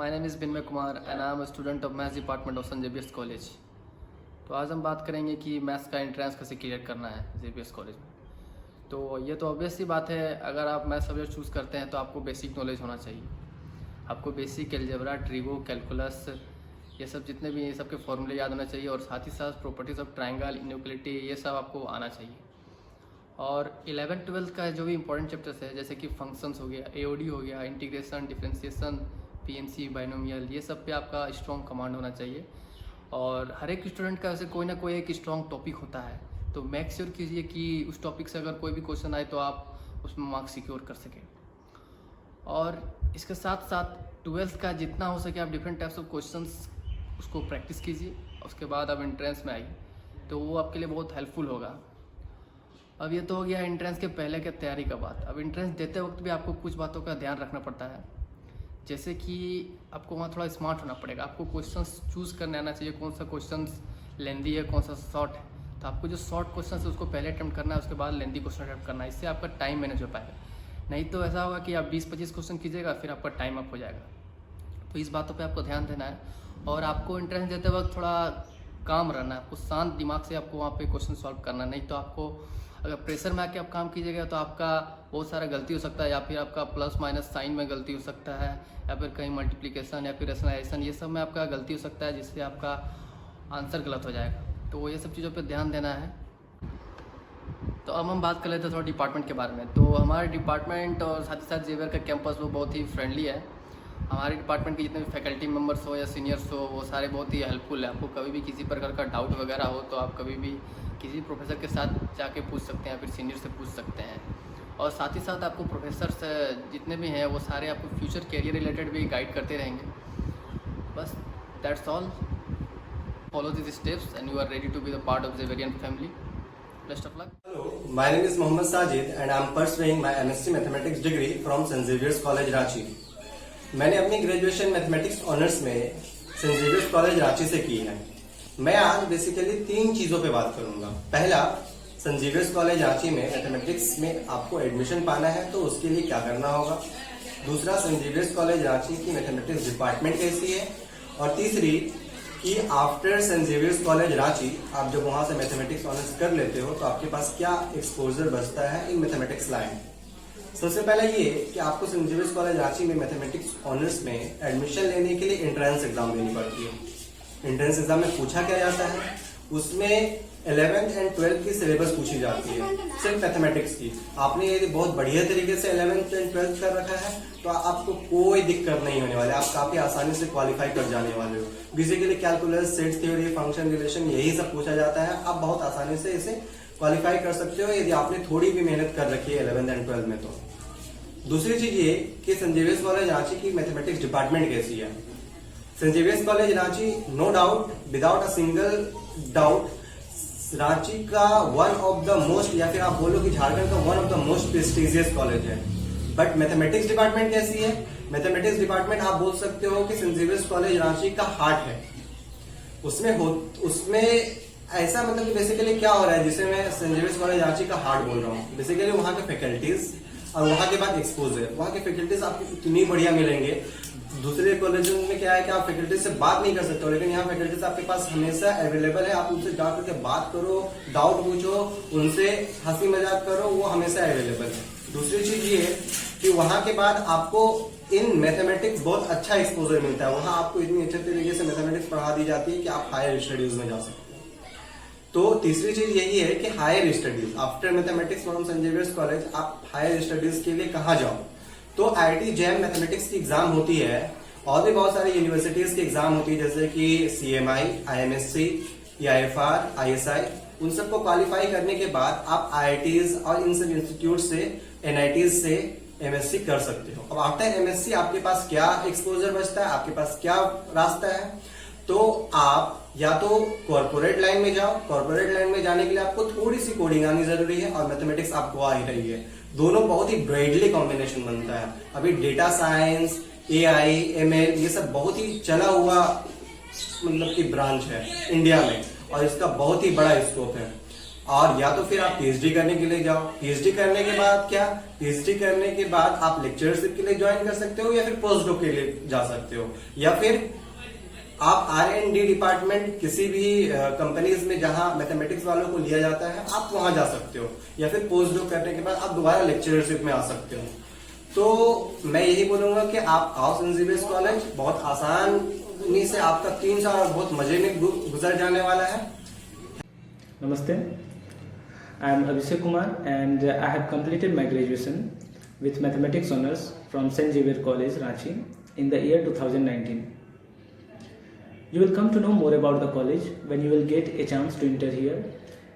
My name is Binmay Kumar and I am student of maths department of saint Xavier's college. तो आज हम बात करेंगे कि मैथ्स का एंट्रेंस कैसे क्लियर करना है जेवियर्स कॉलेज में। तो ये तो ऑब्वियस सी बात है, अगर आप मैथ्स सब्जेक्ट चूज़ करते हैं तो आपको बेसिक नॉलेज होना चाहिए। आपको बेसिक अलजेब्रा, ट्रिगो, कैलकुलस, ये सब जितने भी ये सब के फॉर्मूले याद होना चाहिए और साथ ही साथ प्रॉपर्टीज़ ऑफ ट्रायंगल, इनइक्वालिटी, ये सब आपको आना चाहिए। और 11th-12th का जो भी इंपॉर्टेंट चैप्टर्स है जैसे कि फंक्शंस हो गया, एओडी हो गया, इंटीग्रेशन, डिफरेंशिएशन, पीएनसी, बाइनोमियल, ये सब पे आपका स्ट्रॉन्ग कमांड होना चाहिए। और हर एक स्टूडेंट का ऐसे कोई ना कोई एक स्ट्रॉन्ग टॉपिक होता है, तो मेक श्योर कीजिए कि उस टॉपिक से अगर कोई भी क्वेश्चन आए तो आप उसमें मार्क्स सिक्योर कर सकें। और इसके साथ साथ 12th का जितना हो सके आप डिफरेंट टाइप्स ऑफ क्वेश्चंस उसको प्रैक्टिस कीजिए। उसके बाद आप एंट्रेंस में आइए तो वो आपके लिए बहुत हेल्पफुल होगा। अब ये तो हो गया एंट्रेंस के पहले के तैयारी का बात। अब एंट्रेंस देते वक्त भी आपको कुछ बातों का ध्यान रखना पड़ता है, जैसे कि आपको वहाँ थोड़ा स्मार्ट होना पड़ेगा। आपको क्वेश्चंस चूज़ करने आना चाहिए, कौन सा क्वेश्चंस लेंदी है, कौन सा शॉर्ट है। तो आपको जो शॉर्ट क्वेश्चन है उसको पहले अटैम्प्ट करना है, उसके बाद लेंदी क्वेश्चन अटैम्प्ट करना है। इससे आपका टाइम मैनेज हो पाएगा। नहीं तो ऐसा होगा कि आप 20-25 क्वेश्चन कीजिएगा, फिर आपका टाइम अप हो जाएगा। तो इस बातों पर आपको ध्यान देना है। और आपको एंट्रेंस देते वक्त थोड़ा काम रहना है, आपको शांत दिमाग से आपको वहाँ पे क्वेश्चन सॉल्व करना। नहीं तो आपको अगर प्रेशर में आके आप काम कीजिएगा तो आपका बहुत सारा गलती हो सकता है, या फिर आपका प्लस माइनस साइन में गलती हो सकता है, या फिर कहीं मल्टीप्लिकेशन या फिर रेशनलाइजेशन, ये सब में आपका गलती हो सकता है, जिससे आपका आंसर गलत हो जाएगा। तो ये सब चीज़ों पे ध्यान देना है। तो अब हम बात कर लेते हैं थोड़ा डिपार्टमेंट के बारे में। तो हमारे डिपार्टमेंट और साथ ही साथ जेवियर का कैंपस वो बहुत ही फ्रेंडली है। हमारे डिपार्टमेंट के जितने भी फैकल्टी मेंबर्स हो या सीनियर्स हो वो सारे बहुत ही हेल्पफुल है। आपको कभी भी किसी प्रकार का डाउट वगैरह हो तो आप कभी भी किसी प्रोफेसर के साथ जाके पूछ सकते हैं या फिर सीनियर से पूछ सकते हैं। और साथ ही साथ आपको प्रोफेसर से जितने भी हैं वो सारे आपको फ्यूचर करियर रिलेटेड भी गाइड करते रहेंगे। बस that's all. Follow this steps and you are ready to be the part of Xavierian family. Best of luck. Hello, my name is Mohammad Sajid and I am pursuing my MSc Mathematics degree from St. Xavier's College, Ranchi. मैंने अपनी graduation mathematics honours में Saint Xavier's College Ranchi से की है। मैं आज basically 3 चीजों पे बात करूंगा। पहला, सेंट जेवियर्स कॉलेज रांची में मैथमेटिक्स में आपको एडमिशन पाना है तो उसके लिए क्या करना होगा। दूसरा, सेंट जेवियर्स कॉलेज रांची की मैथमेटिक्स डिपार्टमेंट कैसी है। और तीसरी कि after Saint Xavier's College Ranchi आप जब वहां से मैथमेटिक्स ऑनर्स कर लेते हो तो आपके पास क्या एक्सपोजर बचता है इन मैथमेटिक्स लाइन। सबसे पहले ये कि आपको सेंट जेवियर्स कॉलेज रांची में मैथमेटिक्स ऑनर्स में एडमिशन लेने के लिए एंट्रेंस एग्जाम देनी पड़ती है। एंट्रेंस एग्जाम में पूछा क्या जाता है, उसमें 11th एंड 12th की सिलेबस पूछी जाती है, सिर्फ मैथमेटिक्स की। आपने यदि बहुत बढ़िया तरीके से 11th एंड 12th कर रखा है तो आपको कोई दिक्कत नहीं होने वाली, आप काफी आसानी से क्वालिफाई कर जाने वाले हो। Basically calculus, set theory, function relation, यही सब पूछा जाता है। आप बहुत आसानी से इसे क्वालिफाई कर सकते हो यदि आपने थोड़ी भी मेहनत कर रखी है 11th एंड 12th में। तो दूसरी चीज ये कि सेंट जेवियर्स कॉलेज रांची की मैथमेटिक्स डिपार्टमेंट कैसी है। Saint Xavier's College Ranchi, no doubt, without a single doubt, Ranchi का वन ऑफ द मोस्ट, या फिर आप बोलो कि झारखंड का one of the most prestigious college है। बट मैथमेटिक्स डिपार्टमेंट कैसी है। मैथमेटिक्स डिपार्टमेंट आप बोल सकते हो कि सेंट जेवियर्स कॉलेज रांची का हार्ट है। उसमें ऐसा मतलब कि बेसिकली क्या हो रहा है जिसे मैं सेंट जेवियर्स कॉलेज रांची का हार्ट बोल रहा हूँ। बेसिकली वहाँ के फैकल्टीज और वहाँ के बाद एक्सपोजर, वहाँ के फैकल्टीज आपको इतनी बढ़िया मिलेंगे। दूसरे कॉलेज में क्या है कि आप फैकल्टी से बात नहीं कर सकते हो, लेकिन यहाँ फैकल्टीज आपके पास हमेशा अवेलेबल है। आप उनसे जा करके बात करो, डाउट पूछो, उनसे हंसी मजाक करो, वो हमेशा अवेलेबल है। दूसरी चीज ये कि वहाँ के बाद आपको इन मैथमेटिक्स बहुत अच्छा एक्सपोजर मिलता है। वहाँ आपको इतनी अच्छे तरीके से मैथमेटिक्स पढ़ा दी जाती है कि आप हायर स्टडीज में जा सकते हो। तो तीसरी चीज यही है कि higher studies after mathematics from Saint Xavier's College आप हायर स्टडीज के लिए कहाँ जाओ। तो IIT जैम मैथमेटिक्स की एग्जाम होती है और भी बहुत सारी यूनिवर्सिटीज की एग्जाम होती है, जैसे कि CMI, IMSC, EIFR, ISI। उन सबको क्वालिफाई करने के बाद आप IITs और इन सब इंस्टीट्यूट से, NITs से MSc कर सकते हो। अब आफ्टर MSc आपके पास क्या एक्सपोजर बचता है, आपके पास क्या रास्ता है। तो आप या तो कॉर्पोरेट लाइन में जाओ। कॉर्पोरेट लाइन में जाने के लिए आपको थोड़ी सी कोडिंग आनी जरूरी है और मैथमेटिक्स आपको आ ही रही है। दोनों बहुत ही ब्राइडली कॉम्बिनेशन बनता है। अभी डेटा साइंस, AI, ML ये सब बहुत ही चला हुआ मतलब की ब्रांच है इंडिया में और इसका बहुत ही बड़ा स्कोप है। और या तो फिर आप पीएचडी करने के लिए जाओ। पीएचडी करने के बाद क्या, पीएचडी करने के बाद आप लेक्चरशिप के लिए ज्वाइन कर सकते हो, या फिर पोस्ट डॉक के लिए जा सकते हो, या फिर आप R&D डिपार्टमेंट किसी भी कंपनीज में जहां मैथमेटिक्स वालों को लिया जाता है आप वहां जा सकते हो, या फिर पोस्ट डॉक करने के बाद आप दोबारा लेक्चरशिप में आ सकते हो। तो मैं यही बोलूंगा कि आप आओ सेंट जेवियर्स कॉलेज, बहुत आसानी से आपका 3 साल बहुत मजे में गुजर जाने वाला है। Namaste, I am Abhishek Kumar and I have completed my graduation with Mathematics Honours from St. Xavier College, Ranchi in the year 2019. You will come to know more about the college when you will get a chance to enter here.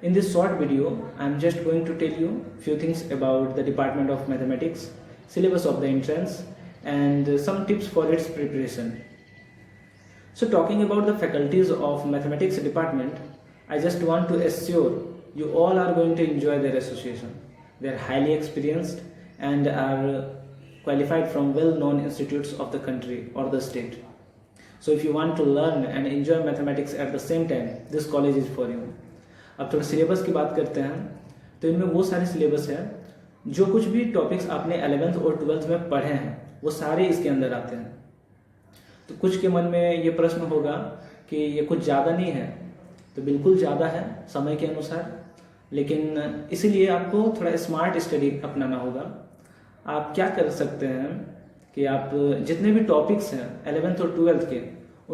In this short video, I am just going to tell you few things about the Department of Mathematics, syllabus of the entrance and some tips for its preparation. So talking about the faculties of Mathematics Department, I just want to assure you all are going to enjoy their association. They are highly experienced and are qualified from well-known institutes of the country or the state. So if you want to learn and enjoy mathematics at the same time, this college is for you. अब थोड़ा syllabus की बात करते हैं, तो इनमें वो सारे सिलेबस है जो कुछ भी टॉपिक्स आपने 11th और 12th में पढ़े हैं वो सारे इसके अंदर आते हैं। तो कुछ के मन में ये प्रश्न होगा कि ये कुछ ज़्यादा नहीं है, तो बिल्कुल ज़्यादा है समय के अनुसार, लेकिन इसीलिए आपको थोड़ा स्मार्ट स्टडी अपनाना होगा। आप क्या कर सकते हैं कि आप जितने भी टॉपिक्स हैं 11th और 12th के,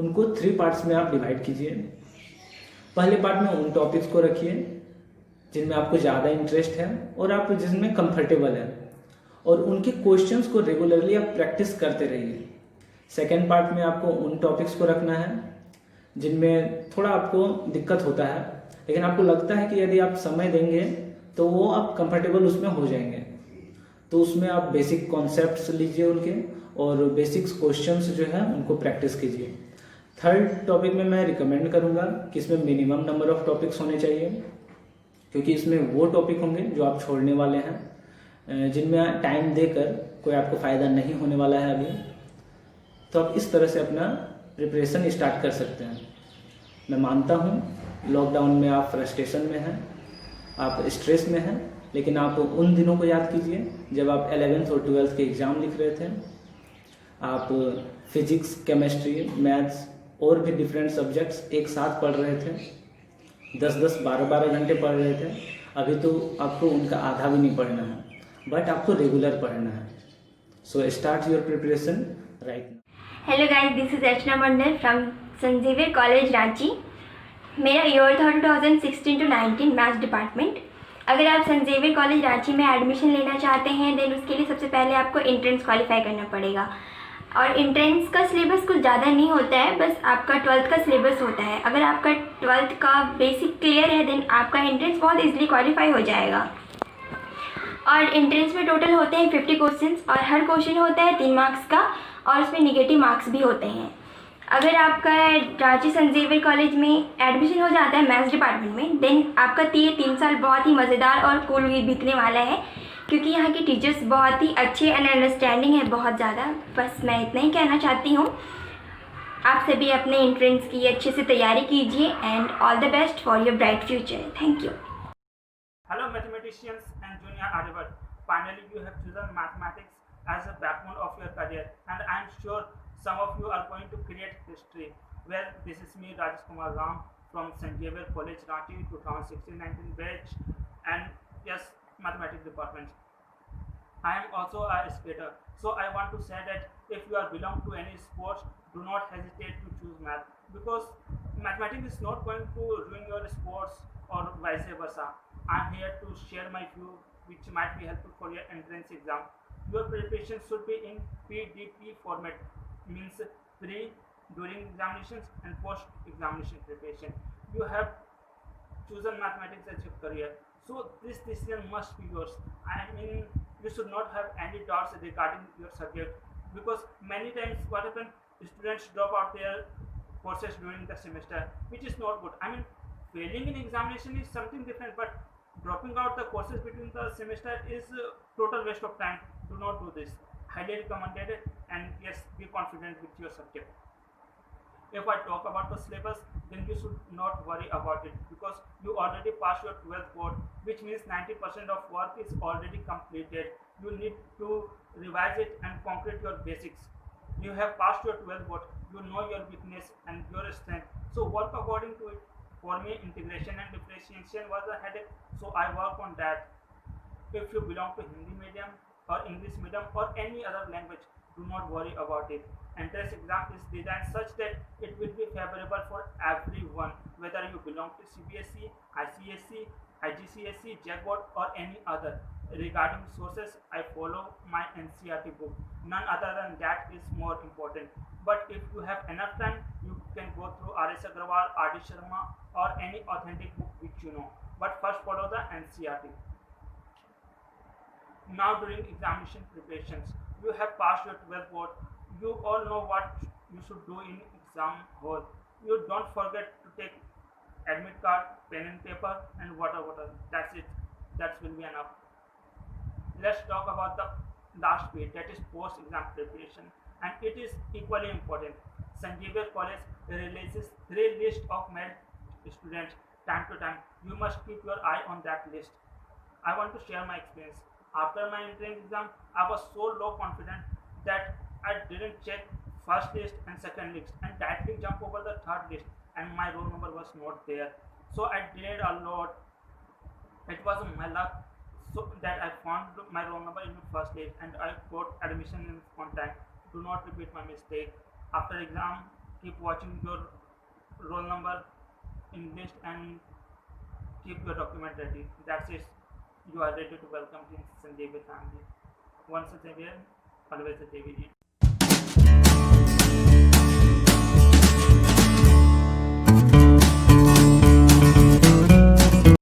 उनको 3 पार्ट्स में आप डिवाइड कीजिए। पहले पार्ट में उन टॉपिक्स को रखिए जिनमें आपको ज़्यादा इंटरेस्ट है और आप जिसमें कंफर्टेबल है, और उनके क्वेश्चंस को रेगुलरली आप प्रैक्टिस करते रहिए। सेकेंड पार्ट में आपको उन टॉपिक्स को रखना है जिनमें थोड़ा आपको दिक्कत होता है, लेकिन आपको लगता है कि यदि आप समय देंगे तो वो आप कंफर्टेबल उसमें हो जाएंगे। तो उसमें आप बेसिक कॉन्सेप्ट्स लीजिए उनके, और बेसिक्स क्वेश्चंस जो है उनको प्रैक्टिस कीजिए। थर्ड टॉपिक में मैं रिकमेंड करूंगा कि इसमें मिनिमम नंबर ऑफ टॉपिक्स होने चाहिए, क्योंकि इसमें वो टॉपिक होंगे जो आप छोड़ने वाले हैं, जिनमें टाइम देकर कोई आपको फ़ायदा नहीं होने वाला है अभी। तो आप इस तरह से अपना प्रिपरेशन स्टार्ट कर सकते हैं। मैं मानता हूँ लॉकडाउन में आप फ्रस्ट्रेशन में हैं, आप स्ट्रेस में हैं, लेकिन आप उन दिनों को याद कीजिए जब आप 11th और 12th के एग्ज़ाम लिख रहे थे। आप फिजिक्स, केमिस्ट्री, मैथ्स और भी डिफरेंट सब्जेक्ट्स एक साथ पढ़ रहे थे, 10-10, 12-12 घंटे पढ़ रहे थे। अभी तो आपको उनका आधा भी नहीं पढ़ना है, बट आपको रेगुलर पढ़ना है। So start your preparation right now. Hello guys, this is Archana Mandal from Saint Xavier College Ranchi. मेरा ईयर था 2016 to 19 मैथ्स डिपार्टमेंट। अगर आप सेंट जेवियर कॉलेज रांची में एडमिशन लेना चाहते हैं देन उसके लिए सबसे पहले आपको एंट्रेंस क्वालिफाई करना पड़ेगा। और एंट्रेंस का सिलेबस कुछ ज़्यादा नहीं होता है, बस आपका 12th का सिलेबस होता है। अगर आपका 12th का बेसिक क्लियर है देन आपका एंट्रेंस बहुत ईजिली क्वालिफाई हो जाएगा। और एंट्रेंस में टोटल होते हैं 50 क्वेश्चंस, और हर क्वेश्चन होता है 3 मार्क्स का, और उसमें नेगेटिव मार्क्स भी होते हैं। अगर आपका रांची सेंट जेवियर कॉलेज में एडमिशन हो जाता है मैथ्स डिपार्टमेंट में, देन आपका 3 साल बहुत ही मज़ेदार और कूल बीतने वाला है, क्योंकि यहाँ के टीचर्स बहुत ही अच्छे एंड अंडरस्टैंडिंग है बहुत ज़्यादा। बस मैं इतना ही कहना चाहती हूँ। आप सभी अपने एंट्रेंस की अच्छे से तैयारी कीजिए and all the best for your bright future. Thank you. Hello mathematicians and junior Aryabhat. Finally you have chosen mathematics as a backbone of your career, and I am sure some of you are going to create history. Well, this is me, Rajesh Kumar Ram from St. Xavier College, Ranchi, 2016-19 batch, and yes, mathematics department. I am also a skater, so I want to say that if you are belong to any sports, do not hesitate to choose math, because mathematics is not going to ruin your sports or vice versa. I am here to share my view which might be helpful for your entrance exam. Your preparation should be in PDP format, means pre, during examinations and post examination preparation. You have chosen mathematics as your career, so this decision must be yours. I mean, you should not have any doubts regarding your subject, because many times what happens, students drop out their courses during the semester, which is not good. I mean, failing in examination is something different, but dropping out the courses between the semester is total waste of time. Do not do this. Highly recommended, and yes, be confident with your subject. If I talk about the syllabus, then you should not worry about it, because you already passed your 12th board, which means 90% of work is already completed. You need to revise it and concrete your basics. You have passed your 12th board, you know your weakness and your strength, so work according to it. For me, integration and differentiation was a headache, so I work on that. If you belong to Hindi medium or English medium or any other language, do not worry about it. Entrance exam is designed such that it will be favorable for everyone, whether you belong to CBSE, ICSE, IGCSE, JACBORD or any other. Regarding sources, I follow my NCERT book. None other than that is more important. But if you have enough time, you can go through R.S. Agrawal, R.D. Sharma or any authentic book which you know. But first follow the NCERT. Now during examination preparations, you have passed your 12th board. You all know what you should do in exam hall. You don't forget to take admit card, pen and paper and water. That's it. That will be enough. Let's talk about the last phase, that is post exam preparation, and it is equally important. St. Xavier College releases 3 lists of merit students time to time. You must keep your eye on that list. I want to share my experience. After my entrance exam, I was so low confident that I didn't check first list and second list and directly jump over the third list, and my roll number was not there. So I delayed a lot. It was my luck so that I found my roll number in the first list and I got admission on time. Do not repeat my mistake. After exam, keep watching your roll number in list and keep your document ready. That's it. You are ready to welcome in St. Xavier family. Once a Xavier, always a Xavier.